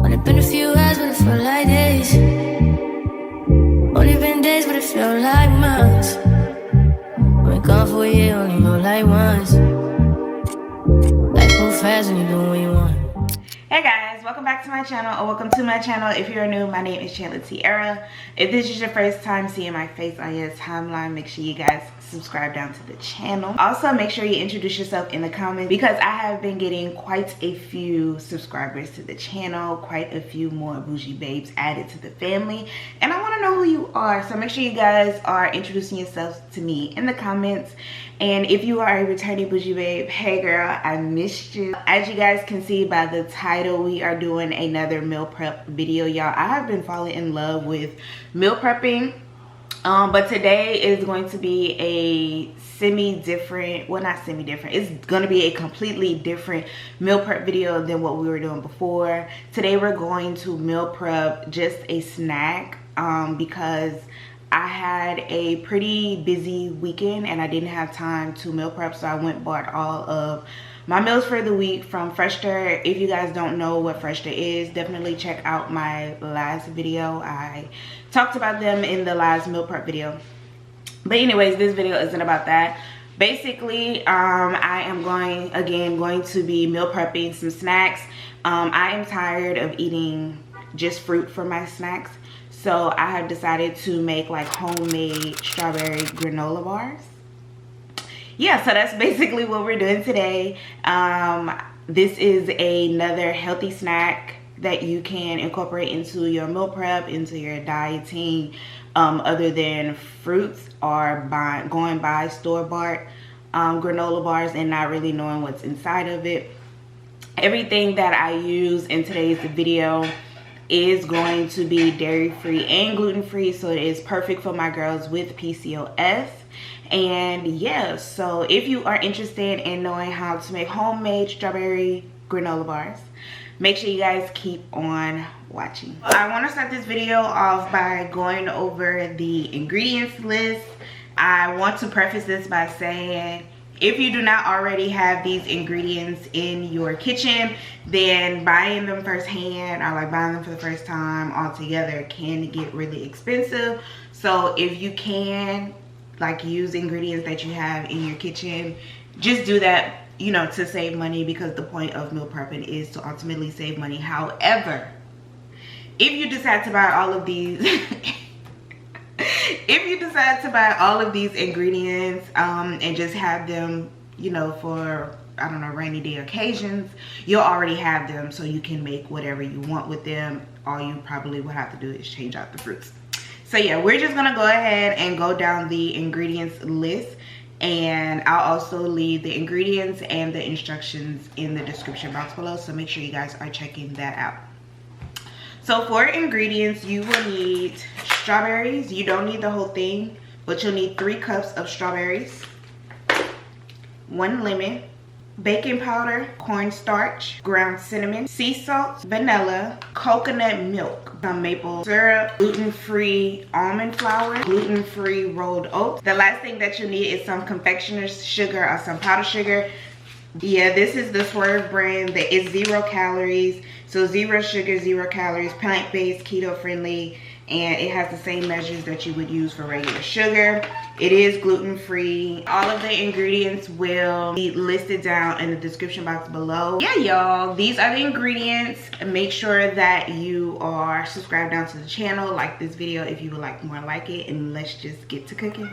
Only been a few hours, but it felt like days. Only been days, but it felt like months. Been gone for a year, only know like once. Life move fast when you doing what you want. Hey guys, welcome back to my channel, or welcome to my channel. If you're new, my name is Chantlertiara. If this is your first time seeing my face on your timeline, make sure you guys subscribe down to the channel. Also, make sure you introduce yourself in the comments, because I have been getting quite a few subscribers to the channel, quite a few more bougie babes added to the family, and I want to know who you are. So make sure you guys are introducing yourselves to me in the comments. And if you are a returning bougie babe, hey girl, I missed you. As you guys can see by the title, we are doing another meal prep video, y'all. I have been falling in love with meal prepping, but today is going to be a semi-different, well, not semi-different, it's going to be a completely different meal prep video than what we were doing before. Today we're going to meal prep just a snack because I had a pretty busy weekend and I didn't have time to meal prep, so I went and bought all of my meals for the week from Fresher. If you guys don't know what Fresher is, definitely check out my last video. I talked about them in the last meal prep video. But anyways, this video isn't about that. Basically, I am going to be meal prepping some snacks. I am tired of eating just fruit for my snacks. So I have decided to make like homemade strawberry granola bars. Yeah, so that's basically what we're doing today. This is another healthy snack that you can incorporate into your meal prep, into your dieting, other than fruits or going by store-bought granola bars and not really knowing what's inside of it. Everything that I use in today's video is going to be dairy-free and gluten-free, so it is perfect for my girls with PCOS. And yeah, so if you are interested in knowing how to make homemade strawberry granola bars, make sure you guys keep on watching. I want to start this video off by going over the ingredients list. I want to preface this by saying, if you do not already have these ingredients in your kitchen, then buying them firsthand or like buying them for the first time altogether can get really expensive. So if you can like use ingredients that you have in your kitchen, just do that, you know, to save money, because the point of meal prepping is to ultimately save money. However, if you decide to buy all of these if you decide to buy all of these ingredients and just have them, you know, for, I don't know, rainy day occasions, you'll already have them, so you can make whatever you want with them. All you probably will have to do is change out the fruits. So yeah, we're just gonna go ahead and go down the ingredients list, and I'll also leave the ingredients and the instructions in the description box below, so make sure you guys are checking that out. So for ingredients, you will need strawberries. You don't need the whole thing, but you'll need 3 cups of strawberries, 1 lemon, baking powder, cornstarch, ground cinnamon, sea salt, vanilla, coconut milk, some maple syrup, gluten-free almond flour, gluten-free rolled oats. The last thing that you'll need is some confectioners sugar or some powdered sugar. Yeah, this is the Swerve brand. That is 0 calories. So 0 sugar, 0 calories, plant-based, keto-friendly, and it has the same measures that you would use for regular sugar. It is gluten-free. All of the ingredients will be listed down in the description box below. Yeah, y'all, these are the ingredients. Make sure that you are subscribed down to the channel, like this video if you would like more like it, and let's just get to cooking.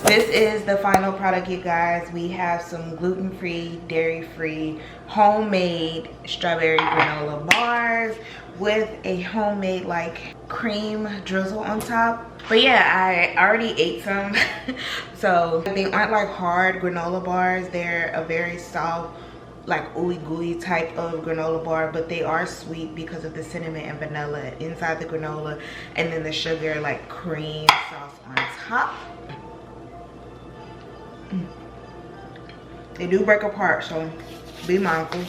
This is the final product, you guys. We have some gluten-free, dairy-free, homemade strawberry granola bars with a homemade like cream drizzle on top. But yeah, I already ate some. So they aren't like hard granola bars. They're a very soft, like ooey gooey type of granola bar, but they are sweet because of the cinnamon and vanilla inside the granola, and then the sugar like cream sauce on top. They do break apart, so be mindful.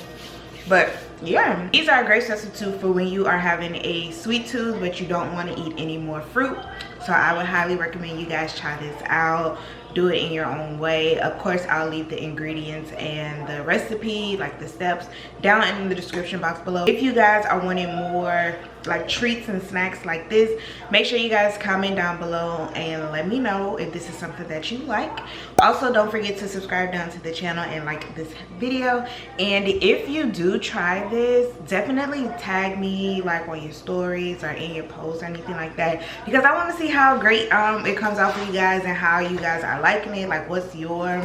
But yeah, these are a great substitute for when you are having a sweet tooth but you don't want to eat any more fruit. So I would highly recommend you guys try this out. Do it in your own way. Of course, I'll leave the ingredients and the recipe, like the steps, down in the description box below. If you guys are wanting more like treats and snacks like this, make sure you guys comment down below and let me know if this is something that you like. Also, don't forget to subscribe down to the channel and like this video. And if you do try this, definitely tag me like on your stories or in your posts or anything like that, because I want to see how great it comes out for you guys and how you guys are liking it. Like, what's your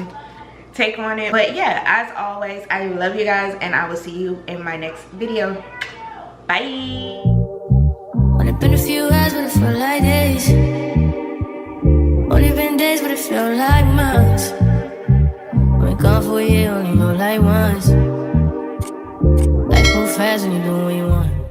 take on it? But yeah, as always, I love you guys and I will see you in my next video. Bye. Only been a few hours, but it felt like days. Only been days, but it felt like months. Been gone for a year, only know like once. Life move fast when you do what you want.